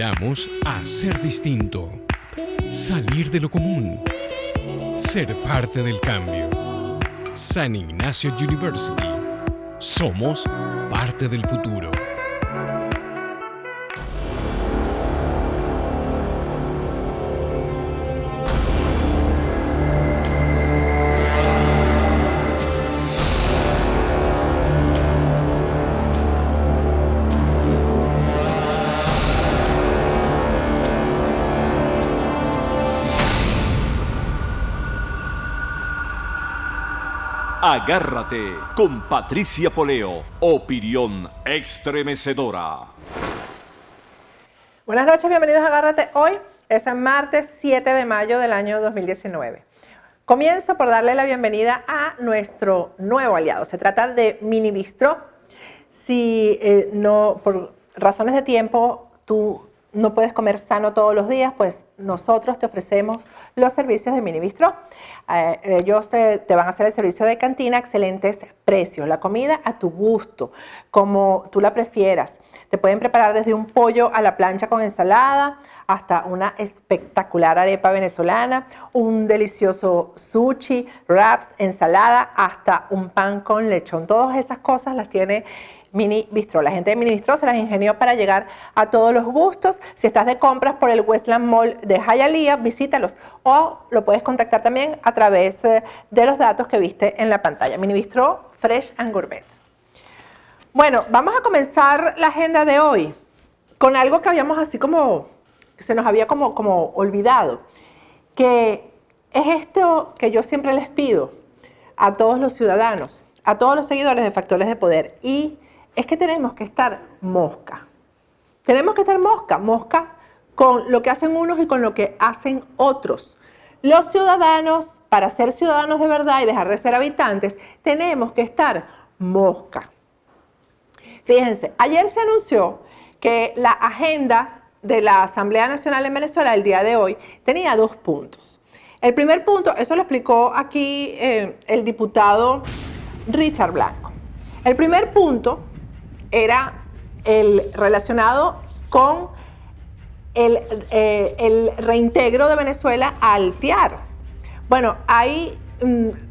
Aspiramos a ser distinto, salir de lo común, ser parte del cambio. San Ignacio University. Somos parte del futuro. Agárrate con Patricia Poleo, opinión estremecedora. Buenas noches, bienvenidos a Agárrate. Hoy es el martes 7 de mayo del año 2019. Comienzo por darle la bienvenida a nuestro nuevo aliado. Se trata de Mini Bistro. Si por razones de tiempo tú no puedes comer sano todos los días, pues nosotros te ofrecemos los servicios de Mini Bistro. Ellos te van a hacer el servicio de cantina a excelentes precios, la comida a tu gusto, como tú la prefieras. Te pueden preparar desde un pollo a la plancha con ensalada hasta una espectacular arepa venezolana, un delicioso sushi, wraps, ensalada, hasta un pan con lechón. Todas esas cosas las tiene Mini Bistro. La gente de Mini Bistro se las ingenió para llegar a todos los gustos. Si estás de compras por el Westland Mall de Hialeah, visítalos o lo puedes contactar también a través de los datos que viste en la pantalla. Mini Bistro Fresh and Gourmet. Bueno, vamos a comenzar la agenda de hoy con algo que habíamos así como, se nos había como olvidado, que es esto que yo siempre les pido a todos los ciudadanos, a todos los seguidores de Factores de Poder, y es que tenemos que estar mosca. Tenemos que estar mosca con lo que hacen unos y con lo que hacen otros. Los ciudadanos, para ser ciudadanos de verdad y dejar de ser habitantes, tenemos que estar mosca. Fíjense, ayer se anunció que la agenda de la Asamblea Nacional en Venezuela el día de hoy tenía 2 puntos. El primer punto, eso lo explicó aquí el diputado Richard Blanco. El primer punto era el relacionado con el reintegro de Venezuela al TIAR. Bueno, hay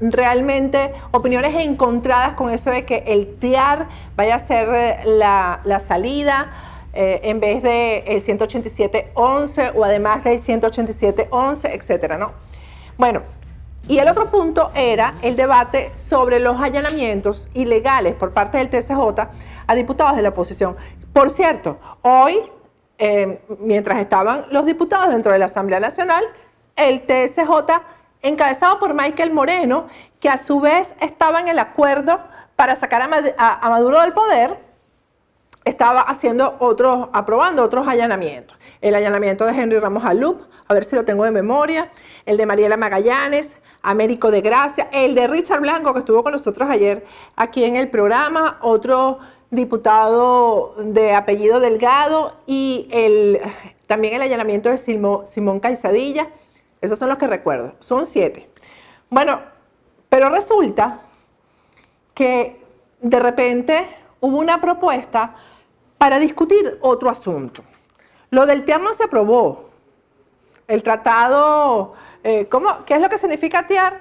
realmente opiniones encontradas con eso de que el TIAR vaya a ser la salida en vez del 187.11 o además del 187.11, etcétera, ¿no? Bueno, y el otro punto era el debate sobre los allanamientos ilegales por parte del TSJ a diputados de la oposición. Por cierto, hoy, mientras estaban los diputados dentro de la Asamblea Nacional, el TSJ, encabezado por Michael Moreno, que a su vez estaba en el acuerdo para sacar a Maduro del poder, estaba aprobando otros allanamientos. El allanamiento de Henry Ramos Alup, a ver si lo tengo de memoria, el de Mariela Magallanes, Américo de Gracia, el de Richard Blanco, que estuvo con nosotros ayer aquí en el programa, otro diputado de apellido Delgado, y también el allanamiento de Simón Caisadilla. Esos son los que recuerdo, son 7. Bueno, pero resulta que de repente hubo una propuesta para discutir otro asunto. Lo del TIAR no se aprobó. El tratado, ¿qué es lo que significa TIAR?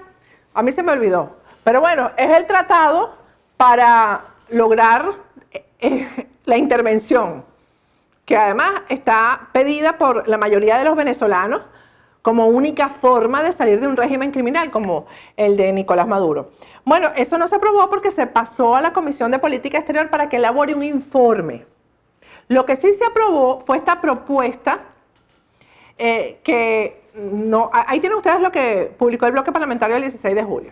A mí se me olvidó. Pero bueno, es el tratado para lograr la intervención, que además está pedida por la mayoría de los venezolanos como única forma de salir de un régimen criminal como el de Nicolás Maduro. Bueno, eso no se aprobó porque se pasó a la Comisión de Política Exterior para que elabore un informe. Lo que sí se aprobó fue esta propuesta ahí tienen ustedes lo que publicó el bloque parlamentario el 16 de julio.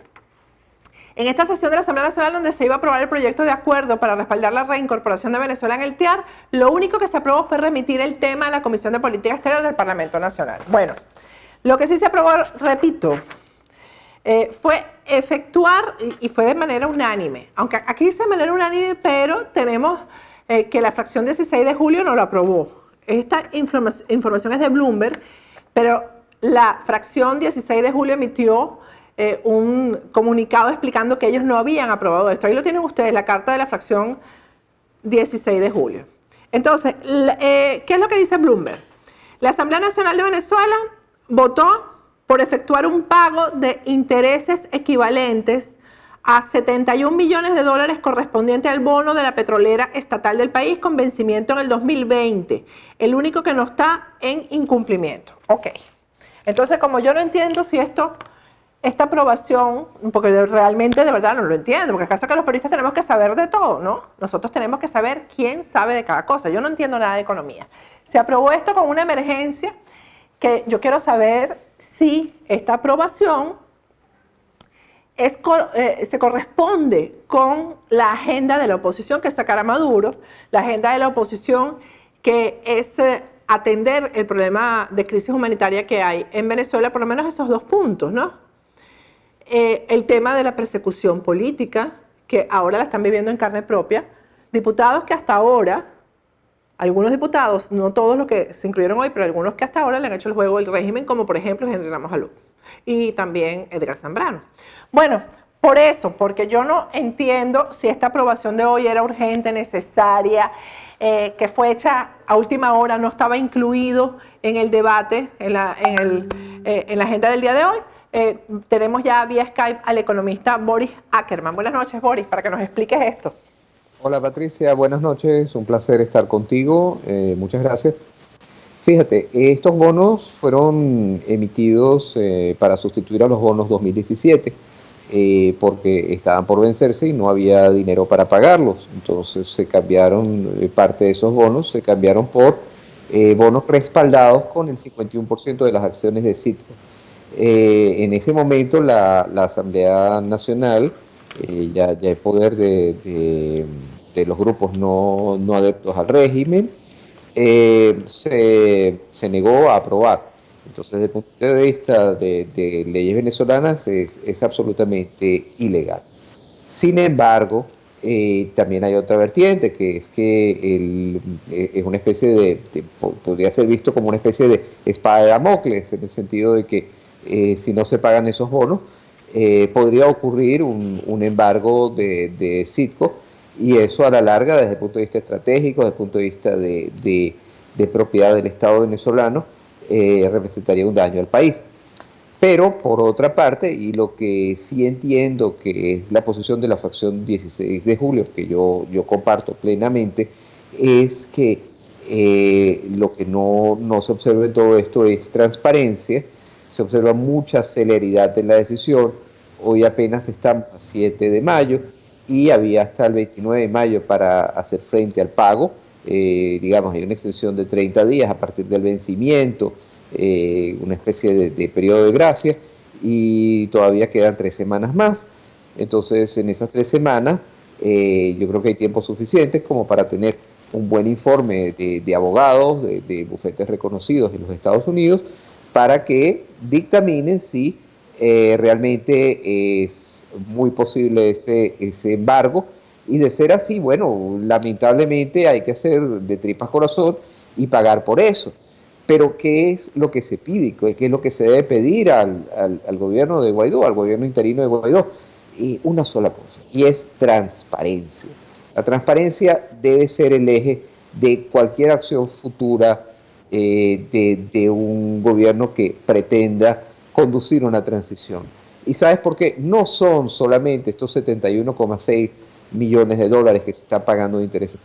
En esta sesión de la Asamblea Nacional, donde se iba a aprobar el proyecto de acuerdo para respaldar la reincorporación de Venezuela en el TIAR, lo único que se aprobó fue remitir el tema a la Comisión de Política Exterior del Parlamento Nacional. Bueno, lo que sí se aprobó, repito, fue efectuar, y fue de manera unánime, aunque aquí dice de manera unánime, pero tenemos que la fracción 16 de julio no lo aprobó. Esta información es de Bloomberg, pero la fracción 16 de julio emitió un comunicado explicando que ellos no habían aprobado esto. Ahí lo tienen ustedes, la carta de la fracción 16 de julio. Entonces, ¿qué es lo que dice Bloomberg? La Asamblea Nacional de Venezuela votó por efectuar un pago de intereses equivalentes a 71 millones de dólares correspondiente al bono de la petrolera estatal del país con vencimiento en el 2020, el único que no está en incumplimiento. Ok, entonces como yo no entiendo si esta aprobación, porque realmente de verdad no lo entiendo, porque acaso que los periodistas tenemos que saber de todo, ¿no? Nosotros tenemos que saber quién sabe de cada cosa. Yo no entiendo nada de economía. Se aprobó esto con una emergencia que yo quiero saber si esta aprobación se corresponde con la agenda de la oposición que sacará Maduro, la agenda de la oposición que es atender el problema de crisis humanitaria que hay en Venezuela, por lo menos esos dos puntos, ¿no? El tema de la persecución política, que ahora la están viviendo en carne propia, diputados que hasta ahora, algunos diputados, no todos los que se incluyeron hoy, pero algunos que hasta ahora le han hecho el juego del régimen, como por ejemplo Henry Ramos Alú y también Edgar Zambrano. Bueno, por eso, porque yo no entiendo si esta aprobación de hoy era urgente, necesaria, que fue hecha a última hora, no estaba incluido en el debate, en la agenda del día de hoy. Tenemos ya vía Skype al economista Boris Ackerman. Buenas noches, Boris, para que nos expliques esto. Hola Patricia, buenas noches, un placer estar contigo, muchas gracias. Fíjate, estos bonos fueron emitidos para sustituir a los bonos 2017, porque estaban por vencerse y no había dinero para pagarlos. Entonces se cambiaron, parte de esos bonos se cambiaron por bonos respaldados con el 51% de las acciones de Citgo. En ese momento la Asamblea Nacional, ya el poder de los grupos no adeptos al régimen, se negó a aprobar. Entonces, desde el punto de vista de leyes venezolanas, es absolutamente ilegal. Sin embargo, también hay otra vertiente, que es que es una especie podría ser visto como una especie de espada de Damocles, en el sentido de que si no se pagan esos bonos, podría ocurrir un embargo de Citgo, y eso a la larga, desde el punto de vista estratégico, desde el punto de vista de propiedad del Estado venezolano, representaría un daño al país. Pero, por otra parte, y lo que sí entiendo que es la posición de la facción 16 de julio, que yo comparto plenamente, es que lo que no se observa en todo esto es transparencia, se observa mucha celeridad en la decisión. Hoy apenas estamos a 7 de mayo y había hasta el 29 de mayo para hacer frente al pago. Digamos, hay una extensión de 30 días a partir del vencimiento, una especie de periodo de gracia, y todavía quedan 3 semanas más. Entonces, en esas 3 semanas, yo creo que hay tiempo suficiente como para tener un buen informe de abogados, de bufetes reconocidos en los Estados Unidos, para que dictaminen si realmente es muy posible ese embargo, y de ser así, bueno, lamentablemente hay que hacer de tripas corazón y pagar por eso. Pero ¿qué es lo que se pide? ¿Qué es lo que se debe pedir al gobierno de Guaidó, al gobierno interino de Guaidó? Una sola cosa, y es transparencia. La transparencia debe ser el eje de cualquier acción futura de un gobierno que pretenda conducir una transición. ¿Y sabes por qué? No son solamente estos 71,6 millones de dólares que se están pagando de intereses.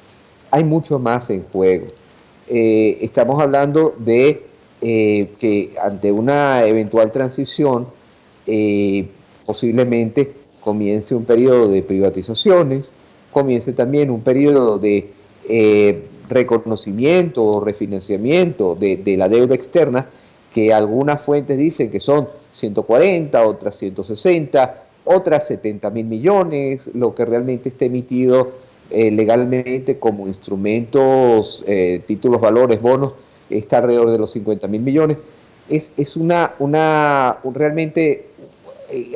Hay mucho más en juego. Estamos hablando de que ante una eventual transición, posiblemente comience un periodo de privatizaciones, comience también un periodo de reconocimiento o refinanciamiento de la deuda externa, que algunas fuentes dicen que son 140, otras 160, otras 70.000 millones, lo que realmente está emitido legalmente como instrumentos, títulos, valores, bonos, está alrededor de los 50.000 millones. Es realmente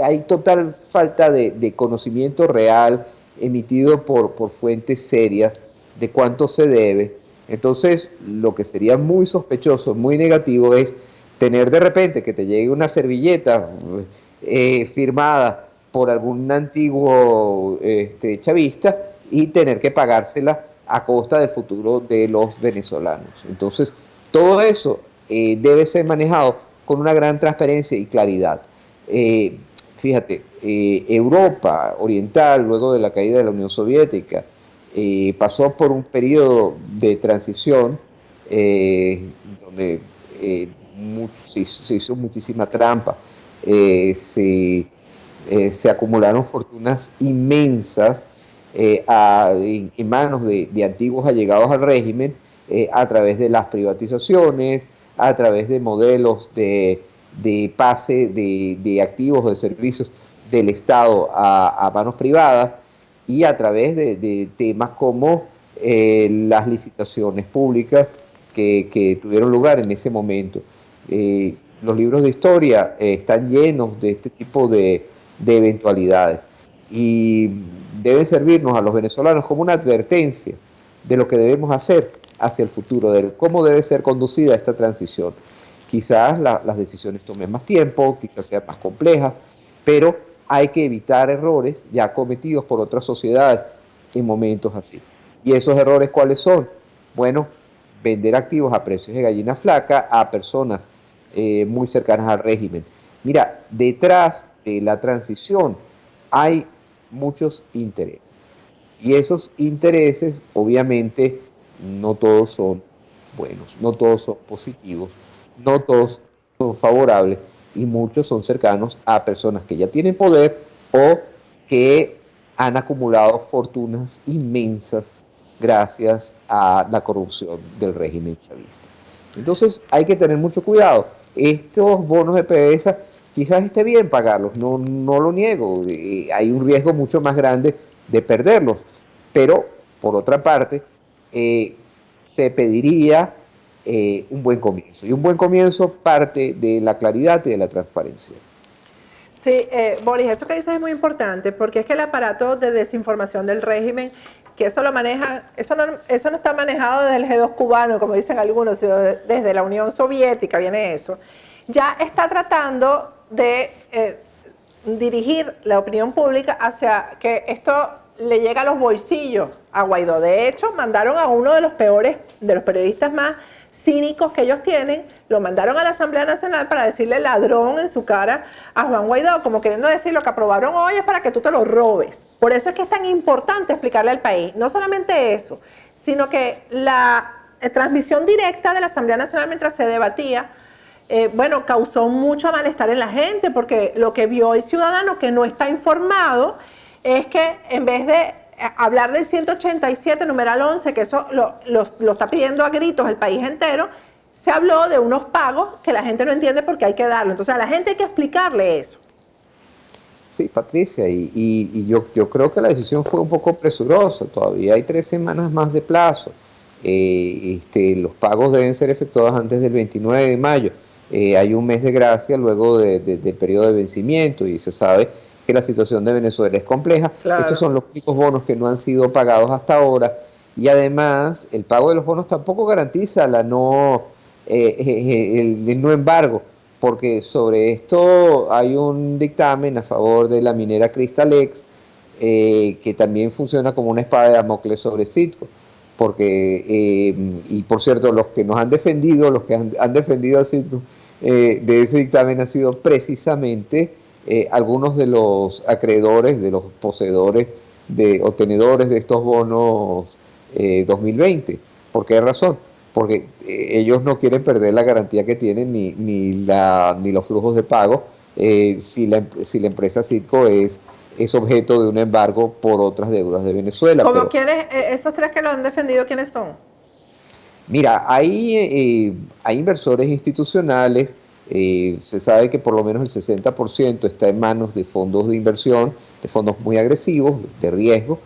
hay total falta de conocimiento real emitido por fuentes serias de cuánto se debe. Entonces, lo que sería muy sospechoso, muy negativo, es tener de repente que te llegue una servilleta firmada por algún antiguo chavista y tener que pagársela a costa del futuro de los venezolanos. Entonces, todo eso debe ser manejado con una gran transparencia y claridad. Fíjate, Europa Oriental, luego de la caída de la Unión Soviética, pasó por un periodo de transición donde se hizo muchísima trampa, se acumularon fortunas inmensas en manos de antiguos allegados al régimen a través de las privatizaciones, a través de modelos de pase de activos o de servicios del Estado a manos privadas y a través de temas como las licitaciones públicas que tuvieron lugar en ese momento. Los libros de historia están llenos de este tipo de eventualidades y deben servirnos a los venezolanos como una advertencia de lo que debemos hacer hacia el futuro, de cómo debe ser conducida esta transición. Quizás las decisiones tomen más tiempo, quizás sean más complejas, pero hay que evitar errores ya cometidos por otras sociedades en momentos así. ¿Y esos errores cuáles son? Bueno, vender activos a precios de gallina flaca a personas muy cercanas al régimen. Mira, detrás de la transición hay muchos intereses. Y esos intereses, obviamente, no todos son buenos, no todos son positivos, no todos son favorables y muchos son cercanos a personas que ya tienen poder o que han acumulado fortunas inmensas gracias a la corrupción del régimen chavista. Entonces hay que tener mucho cuidado. Estos bonos de PDVSA quizás esté bien pagarlos, no lo niego, hay un riesgo mucho más grande de perderlos, pero por otra parte se pediría un buen comienzo, y un buen comienzo parte de la claridad y de la transparencia. Sí, Boris, eso que dices es muy importante, porque es que el aparato de desinformación del régimen, que eso lo maneja, eso no está manejado desde el G2 cubano, como dicen algunos, sino desde la Unión Soviética viene eso, ya está tratando de dirigir la opinión pública hacia que esto le llegue a los bolsillos a Guaidó. De hecho, mandaron a uno de los peores, de los periodistas más cínicos que ellos tienen, lo mandaron a la Asamblea Nacional para decirle ladrón en su cara a Juan Guaidó, como queriendo decir lo que aprobaron hoy es para que tú te lo robes. Por eso es que es tan importante explicarle al país, no solamente eso, sino que la transmisión directa de la Asamblea Nacional mientras se debatía, bueno, causó mucho malestar en la gente, porque lo que vio el ciudadano que no está informado es que en vez de hablar del 187, numeral 11, que eso lo está pidiendo a gritos el país entero, se habló de unos pagos que la gente no entiende porque hay que darlo. Entonces a la gente hay que explicarle eso. Sí, Patricia, y yo creo que la decisión fue un poco presurosa, todavía hay 3 semanas más de plazo. Los pagos deben ser efectuados antes del 29 de mayo. Hay un mes de gracia luego del periodo de vencimiento y se sabe que la situación de Venezuela es compleja. Claro. Estos son los únicos bonos que no han sido pagados hasta ahora y además el pago de los bonos tampoco garantiza el no embargo, porque sobre esto hay un dictamen a favor de la minera Cristalex que también funciona como una espada de Damocles sobre Citgo, porque y por cierto, los que nos han defendido, los que han defendido a Citgo de ese dictamen han sido precisamente algunos de los acreedores, de los poseedores o tenedores de estos bonos 2020. ¿Por qué razón? Porque ellos no quieren perder la garantía que tienen ni los flujos de pago si la empresa Citgo es objeto de un embargo por otras deudas de Venezuela. ¿Cómo quiénes, esos 3 que lo han defendido, quiénes son? Mira, hay inversores institucionales. Se sabe que por lo menos el 60% está en manos de fondos de inversión, de fondos muy agresivos, de riesgo,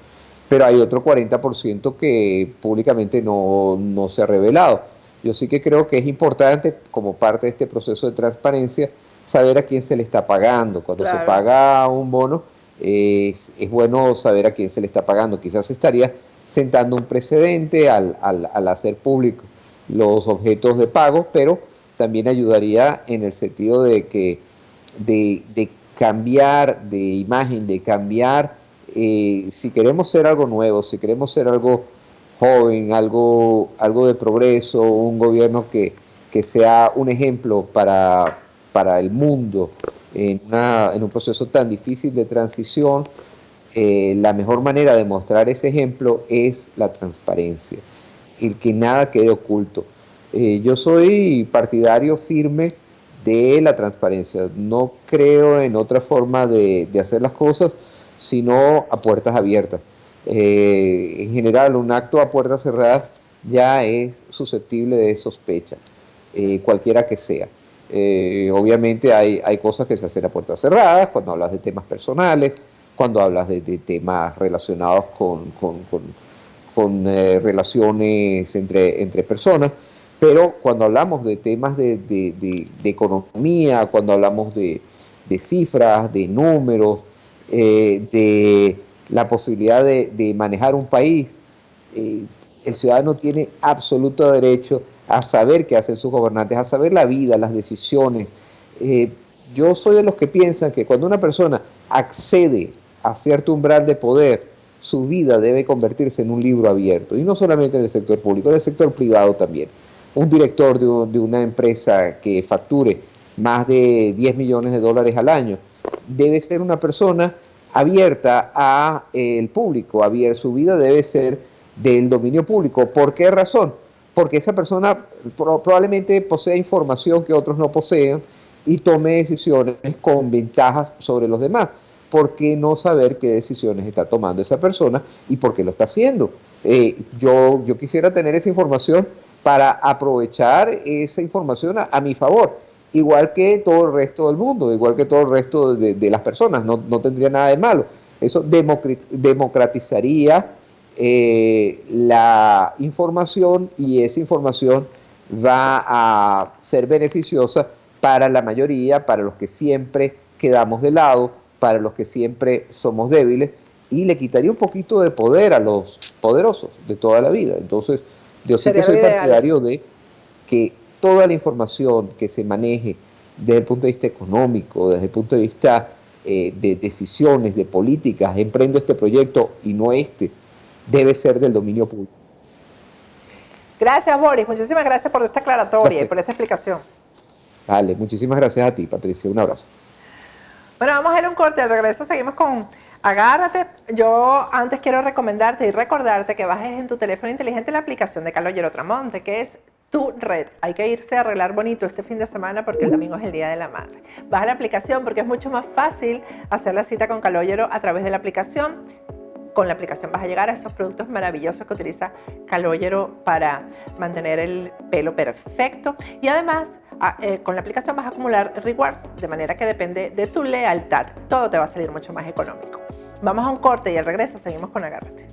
pero hay otro 40% que públicamente no se ha revelado. Yo sí que creo que es importante, como parte de este proceso de transparencia, saber a quién se le está pagando. Cuando se paga un bono, es bueno saber a quién se le está pagando. Quizás se estaría sentando un precedente al hacer público los objetos de pago, pero también ayudaría en el sentido de que de cambiar de imagen, de cambiar, si queremos ser algo nuevo, si queremos ser algo joven, algo de progreso, un gobierno que que sea un ejemplo para el mundo en un proceso tan difícil de transición, la mejor manera de mostrar ese ejemplo es la transparencia, el que nada quede oculto. Yo soy partidario firme de la transparencia, no creo en otra forma de hacer las cosas, sino a puertas abiertas. En general, un acto a puertas cerradas ya es susceptible de sospecha, cualquiera que sea. Obviamente hay cosas que se hacen a puertas cerradas, cuando hablas de temas personales, cuando hablas de temas relacionados con relaciones entre personas, pero cuando hablamos de temas de economía, cuando hablamos de cifras, de números, de la posibilidad de manejar un país, el ciudadano tiene absoluto derecho a saber qué hacen sus gobernantes, a saber la vida, las decisiones. Yo soy de los que piensan que cuando una persona accede a cierto umbral de poder, su vida debe convertirse en un libro abierto, y no solamente en el sector público, en el sector privado también. Un director de una empresa que facture más de 10 millones de dólares al año debe ser una persona abierta al público, su vida debe ser del dominio público. ¿Por qué razón? Porque esa persona probablemente posea información que otros no poseen y tome decisiones con ventajas sobre los demás. ¿Por qué no saber qué decisiones está tomando esa persona y por qué lo está haciendo? Yo quisiera tener esa información para aprovechar esa información a mi favor, igual que todo el resto del mundo, igual que todo el resto de las personas, no tendría nada de malo. Eso democratizaría la información, y esa información va a ser beneficiosa para la mayoría, para los que siempre quedamos de lado, para los que siempre somos débiles, y le quitaría un poquito de poder a los poderosos de toda la vida. Entonces, yo sí que soy partidario de que toda la información que se maneje desde el punto de vista económico, desde el punto de vista de decisiones, de políticas, emprendo este proyecto y no este, debe ser del dominio público. Gracias, Boris. Muchísimas gracias por esta aclaratoria y por esta explicación. Dale, muchísimas gracias a ti, Patricia. Un abrazo. Bueno, vamos a ir a un corte. Al regreso seguimos con Agárrate. Yo antes quiero recomendarte y recordarte que bajes en tu teléfono inteligente la aplicación de Calogero Tramonte, que es tu red. Hay que irse a arreglar bonito este fin de semana porque el domingo es el Día de la Madre. Baja la aplicación porque es mucho más fácil hacer la cita con Calogero a través de la aplicación. Con la aplicación vas a llegar a esos productos maravillosos que utiliza Calogero para mantener el pelo perfecto, y además con la aplicación vas a acumular rewards, de manera que depende de tu lealtad, todo te va a salir mucho más económico. Vamos a un corte y al regreso seguimos con Agárrate.